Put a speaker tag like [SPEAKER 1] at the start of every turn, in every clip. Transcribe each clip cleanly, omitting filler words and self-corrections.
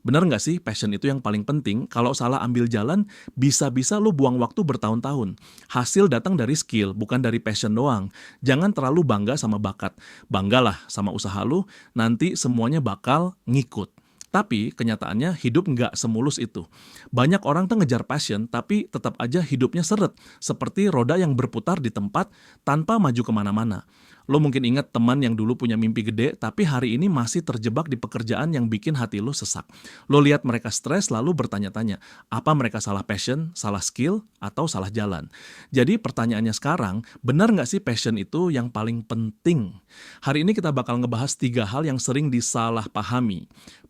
[SPEAKER 1] Bener nggak sih passion itu yang paling penting? Kalau salah ambil jalan, bisa-bisa lu buang waktu bertahun-tahun. Hasil datang dari skill, bukan dari passion doang. Jangan terlalu bangga sama bakat. Banggalah sama usaha lu, nanti semuanya bakal ngikut. Tapi kenyataannya hidup nggak semulus itu. Banyak orang tuh ngejar passion, tapi tetap aja hidupnya seret. Seperti roda yang berputar di tempat tanpa maju kemana-mana. Lo mungkin ingat teman yang dulu punya mimpi gede, tapi hari ini masih terjebak di pekerjaan yang bikin hati lo sesak. Lo lihat mereka stres lalu bertanya-tanya, apa mereka salah passion, salah skill, atau salah jalan? Jadi pertanyaannya sekarang, benar nggak sih passion itu yang paling penting? Hari ini kita bakal ngebahas 3 hal yang sering disalahpahami.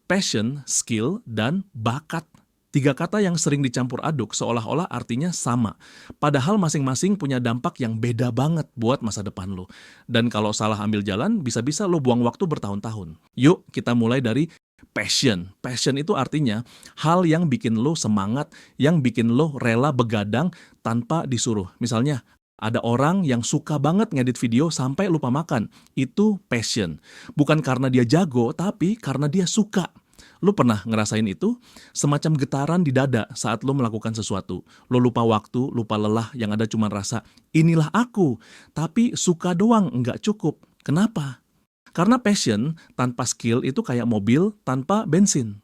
[SPEAKER 1] Passion, skill, dan bakat. 3 kata yang sering dicampur aduk seolah-olah artinya sama. Padahal masing-masing punya dampak yang beda banget buat masa depan lo. Dan kalau salah ambil jalan, bisa-bisa lo buang waktu bertahun-tahun. Yuk, kita mulai dari passion. Passion itu artinya hal yang bikin lo semangat, yang bikin lo rela begadang tanpa disuruh. Misalnya, ada orang yang suka banget ngedit video sampai lupa makan. Itu passion. Bukan karena dia jago, tapi karena dia suka. Lu pernah ngerasain itu? Semacam getaran di dada saat lu melakukan sesuatu. Lu lupa waktu, lupa lelah, yang ada cuma rasa, inilah aku. Tapi suka doang nggak cukup. Kenapa? Karena passion tanpa skill itu kayak mobil tanpa bensin.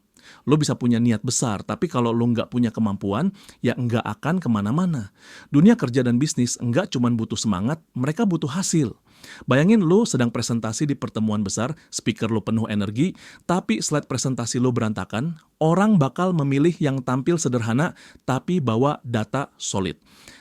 [SPEAKER 1] Lo bisa punya niat besar, tapi kalau lo nggak punya kemampuan, ya nggak akan kemana-mana. Dunia kerja dan bisnis nggak cuma butuh semangat, mereka butuh hasil. Bayangin lo sedang presentasi di pertemuan besar, speaker lo penuh energi, tapi slide presentasi lo berantakan, orang bakal memilih yang tampil sederhana, tapi bawa data solid.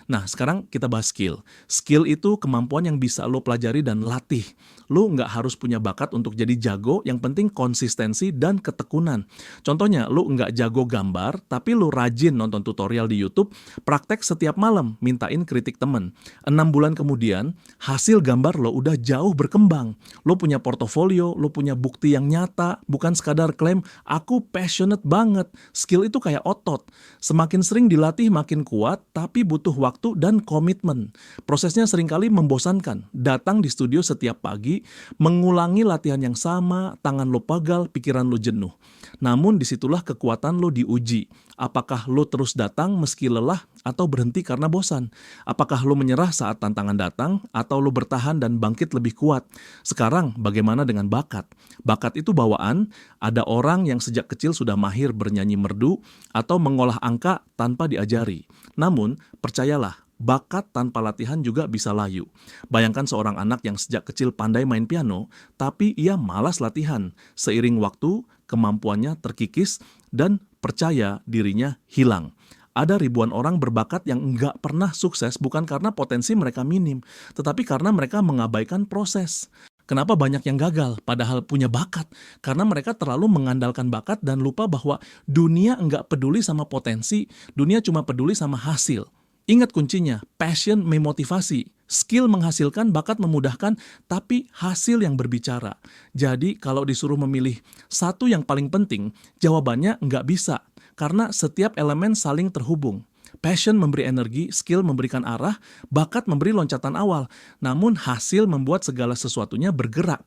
[SPEAKER 1] Nah, sekarang kita bahas skill. Skill itu kemampuan yang bisa lo pelajari dan latih. Lo nggak harus punya bakat untuk jadi jago, yang penting konsistensi dan ketekunan. Contohnya, lo nggak jago gambar, tapi lo rajin nonton tutorial di YouTube, praktek setiap malam, mintain kritik temen. 6 bulan kemudian, hasil gambar lo udah jauh berkembang. Lo punya portofolio, lo punya bukti yang nyata, bukan sekadar klaim, aku passionate banget. Skill itu kayak otot. Semakin sering dilatih makin kuat, tapi butuh waktu dan komitmen. Prosesnya seringkali membosankan. Datang di studio setiap pagi, mengulangi latihan yang sama, tangan lo pegal, pikiran lo jenuh. Namun disitulah kekuatan lo diuji. Apakah lo terus datang meski lelah atau berhenti karena bosan? Apakah lo menyerah saat tantangan datang atau lo bertahan dan bangkit lebih kuat? Sekarang bagaimana dengan bakat? Bakat itu bawaan, ada orang yang sejak kecil sudah mahir bernyanyi merdu atau mengolah angka tanpa diajari. Namun, percayalah, bakat tanpa latihan juga bisa layu. Bayangkan seorang anak yang sejak kecil pandai main piano, tapi ia malas latihan. Seiring waktu, kemampuannya terkikis dan percaya dirinya hilang. Ada ribuan orang berbakat yang nggak pernah sukses bukan karena potensi mereka minim, tetapi karena mereka mengabaikan proses. Kenapa banyak yang gagal padahal punya bakat? Karena mereka terlalu mengandalkan bakat dan lupa bahwa dunia nggak peduli sama potensi, dunia cuma peduli sama hasil. Ingat kuncinya, passion memotivasi, skill menghasilkan, bakat memudahkan, tapi hasil yang berbicara. Jadi kalau disuruh memilih satu yang paling penting, jawabannya nggak bisa, karena setiap elemen saling terhubung. Passion memberi energi, skill memberikan arah, bakat memberi loncatan awal, namun hasil membuat segala sesuatunya bergerak.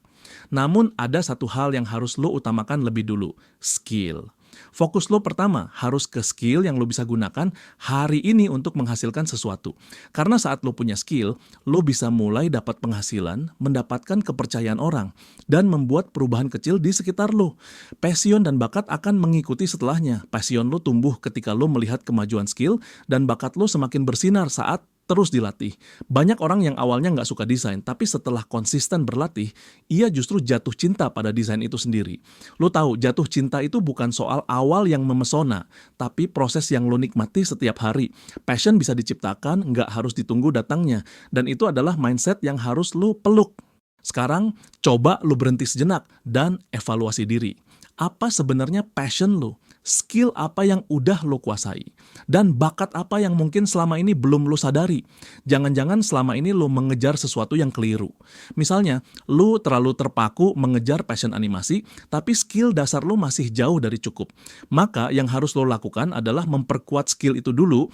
[SPEAKER 1] Namun ada satu hal yang harus lo utamakan lebih dulu, skill. Fokus lo pertama harus ke skill yang lo bisa gunakan hari ini untuk menghasilkan sesuatu. Karena saat lo punya skill, lo bisa mulai dapat penghasilan, mendapatkan kepercayaan orang, dan membuat perubahan kecil di sekitar lo. Passion dan bakat akan mengikuti setelahnya. Passion lo tumbuh ketika lo melihat kemajuan skill, dan bakat lo semakin bersinar saat terus dilatih. Banyak orang yang awalnya nggak suka desain, tapi setelah konsisten berlatih, ia justru jatuh cinta pada desain itu sendiri. Lo tahu, jatuh cinta itu bukan soal awal yang memesona, tapi proses yang lo nikmati setiap hari. Passion bisa diciptakan, nggak harus ditunggu datangnya. Dan itu adalah mindset yang harus lo peluk. Sekarang, coba lo berhenti sejenak dan evaluasi diri. Apa sebenarnya passion lo? Skill apa yang udah lo kuasai? Dan bakat apa yang mungkin selama ini belum lo sadari? Jangan-jangan selama ini lo mengejar sesuatu yang keliru. Misalnya, lo terlalu terpaku mengejar passion animasi, tapi skill dasar lo masih jauh dari cukup. Maka yang harus lo lakukan adalah memperkuat skill itu dulu.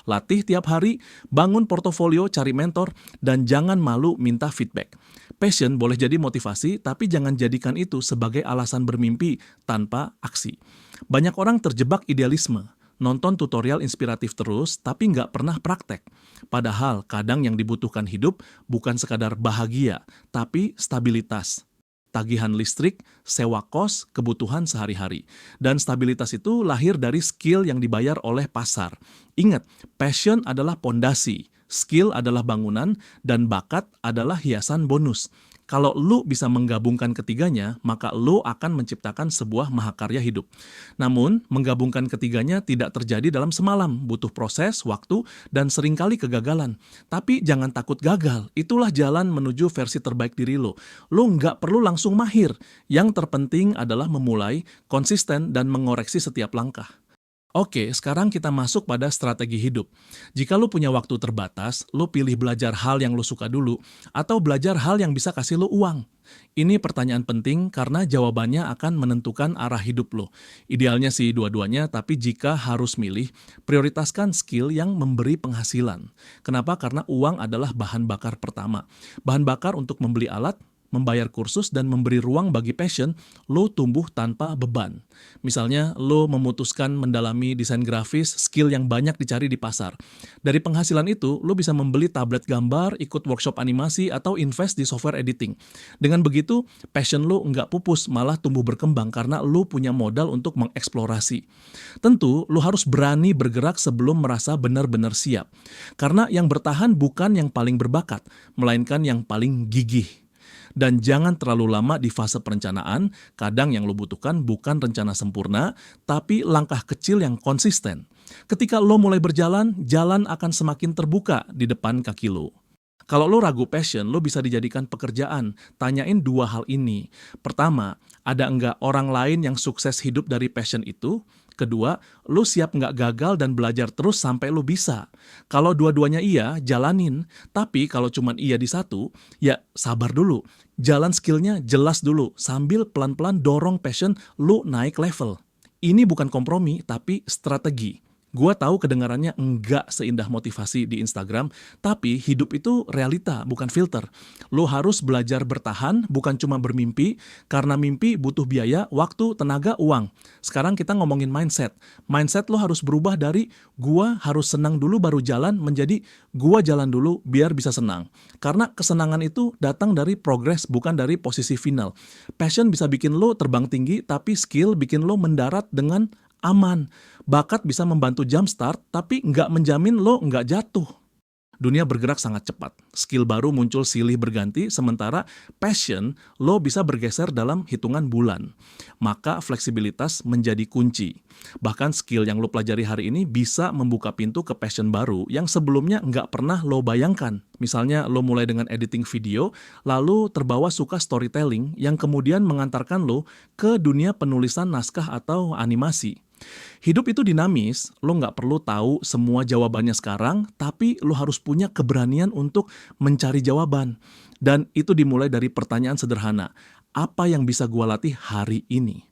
[SPEAKER 1] Latih tiap hari, bangun portofolio, cari mentor, dan jangan malu minta feedback. Passion boleh jadi motivasi, tapi jangan jadikan itu sebagai alasan bermimpi tanpa aksi. Banyak orang terjebak idealisme, nonton tutorial inspiratif terus tapi nggak pernah praktek. Padahal kadang yang dibutuhkan hidup bukan sekadar bahagia, tapi stabilitas. Tagihan listrik, sewa kos, kebutuhan sehari-hari. Dan stabilitas itu lahir dari skill yang dibayar oleh pasar. Ingat, passion adalah pondasi, skill adalah bangunan, dan bakat adalah hiasan bonus. Kalau lu bisa menggabungkan ketiganya, maka lu akan menciptakan sebuah mahakarya hidup. Namun, menggabungkan ketiganya tidak terjadi dalam semalam, butuh proses, waktu, dan seringkali kegagalan. Tapi jangan takut gagal, itulah jalan menuju versi terbaik diri lo. Lo nggak perlu langsung mahir, yang terpenting adalah memulai, konsisten, dan mengoreksi setiap langkah. Oke, sekarang kita masuk pada strategi hidup. Jika lu punya waktu terbatas, lu pilih belajar hal yang lu suka dulu, atau belajar hal yang bisa kasih lu uang. Ini pertanyaan penting karena jawabannya akan menentukan arah hidup lo. Idealnya sih dua-duanya, tapi jika harus milih, prioritaskan skill yang memberi penghasilan. Kenapa? Karena uang adalah bahan bakar pertama. Bahan bakar untuk membeli alat, membayar kursus, dan memberi ruang bagi passion, lo tumbuh tanpa beban. Misalnya, lo memutuskan mendalami desain grafis, skill yang banyak dicari di pasar. Dari penghasilan itu, lo bisa membeli tablet gambar, ikut workshop animasi, atau invest di software editing. Dengan begitu, passion lo nggak pupus, malah tumbuh berkembang karena lo punya modal untuk mengeksplorasi. Tentu, lo harus berani bergerak sebelum merasa benar-benar siap. Karena yang bertahan bukan yang paling berbakat, melainkan yang paling gigih. Dan jangan terlalu lama di fase perencanaan, kadang yang lo butuhkan bukan rencana sempurna, tapi langkah kecil yang konsisten. Ketika lo mulai berjalan, jalan akan semakin terbuka di depan kaki lo. Kalau lo ragu passion, lo bisa dijadikan pekerjaan. Tanyain dua hal ini. Pertama, ada enggak orang lain yang sukses hidup dari passion itu? Kedua, lu siap nggak gagal dan belajar terus sampai lu bisa. Kalau dua-duanya iya, jalanin. Tapi kalau cuma iya di satu, ya sabar dulu. Jalan skillnya jelas dulu, sambil pelan-pelan dorong passion lu naik level. Ini bukan kompromi, tapi strategi. Gua tahu kedengarannya enggak seindah motivasi di Instagram, tapi hidup itu realita, bukan filter. Lo harus belajar bertahan, bukan cuma bermimpi, karena mimpi butuh biaya, waktu, tenaga, uang. Sekarang kita ngomongin mindset. Mindset lo harus berubah dari gua harus senang dulu baru jalan, menjadi gua jalan dulu biar bisa senang. Karena kesenangan itu datang dari progres, bukan dari posisi final. Passion bisa bikin lo terbang tinggi, tapi skill bikin lo mendarat dengan aman. Bakat bisa membantu jumpstart, tapi nggak menjamin lo nggak jatuh. Dunia bergerak sangat cepat. Skill baru muncul silih berganti, sementara passion lo bisa bergeser dalam hitungan bulan. Maka fleksibilitas menjadi kunci. Bahkan skill yang lo pelajari hari ini bisa membuka pintu ke passion baru yang sebelumnya nggak pernah lo bayangkan. Misalnya lo mulai dengan editing video, lalu terbawa suka storytelling yang kemudian mengantarkan lo ke dunia penulisan naskah atau animasi. Hidup itu dinamis, lo nggak perlu tahu semua jawabannya sekarang, tapi lo harus punya keberanian untuk mencari jawaban. Dan itu dimulai dari pertanyaan sederhana, apa yang bisa gue latih hari ini?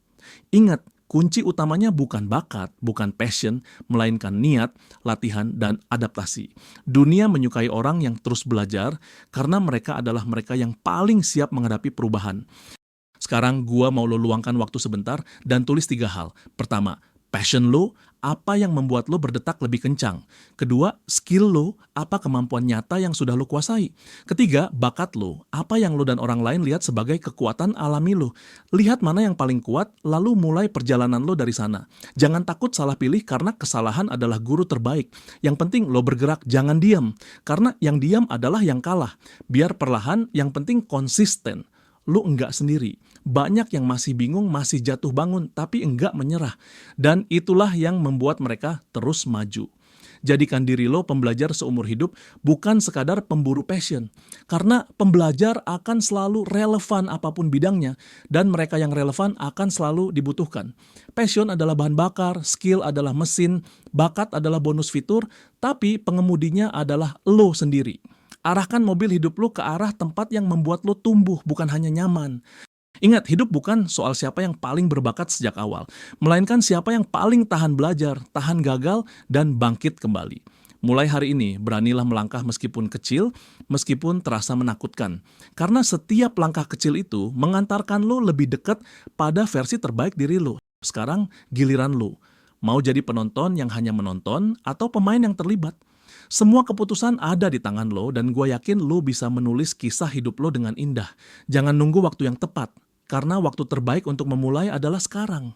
[SPEAKER 1] Ingat, kunci utamanya bukan bakat, bukan passion, melainkan niat, latihan, dan adaptasi. Dunia menyukai orang yang terus belajar, karena mereka adalah mereka yang paling siap menghadapi perubahan. Sekarang gua mau lo luangkan waktu sebentar dan tulis 3 hal. Pertama, passion lo, apa yang membuat lo berdetak lebih kencang. Kedua, skill lo, apa kemampuan nyata yang sudah lo kuasai. Ketiga, bakat lo, apa yang lo dan orang lain lihat sebagai kekuatan alami lo. Lihat mana yang paling kuat, lalu mulai perjalanan lo dari sana. Jangan takut salah pilih karena kesalahan adalah guru terbaik. Yang penting lo bergerak, jangan diam. Karena yang diam adalah yang kalah. Biar perlahan, yang penting konsisten. Lu enggak sendiri. Banyak yang masih bingung, masih jatuh bangun, tapi enggak menyerah. Dan itulah yang membuat mereka terus maju. Jadikan diri lo pembelajar seumur hidup, bukan sekadar pemburu passion. Karena pembelajar akan selalu relevan apapun bidangnya, dan mereka yang relevan akan selalu dibutuhkan. Passion adalah bahan bakar, skill adalah mesin, bakat adalah bonus fitur, tapi pengemudinya adalah lo sendiri. Arahkan mobil hidup lo ke arah tempat yang membuat lo tumbuh, bukan hanya nyaman. Ingat, hidup bukan soal siapa yang paling berbakat sejak awal, melainkan siapa yang paling tahan belajar, tahan gagal, dan bangkit kembali. Mulai hari ini, beranilah melangkah meskipun kecil, meskipun terasa menakutkan. Karena setiap langkah kecil itu mengantarkan lo lebih dekat pada versi terbaik diri lo. Sekarang giliran lu. Mau jadi penonton yang hanya menonton atau pemain yang terlibat? Semua keputusan ada di tangan lo dan gue yakin lo bisa menulis kisah hidup lo dengan indah. Jangan nunggu waktu yang tepat, karena waktu terbaik untuk memulai adalah sekarang.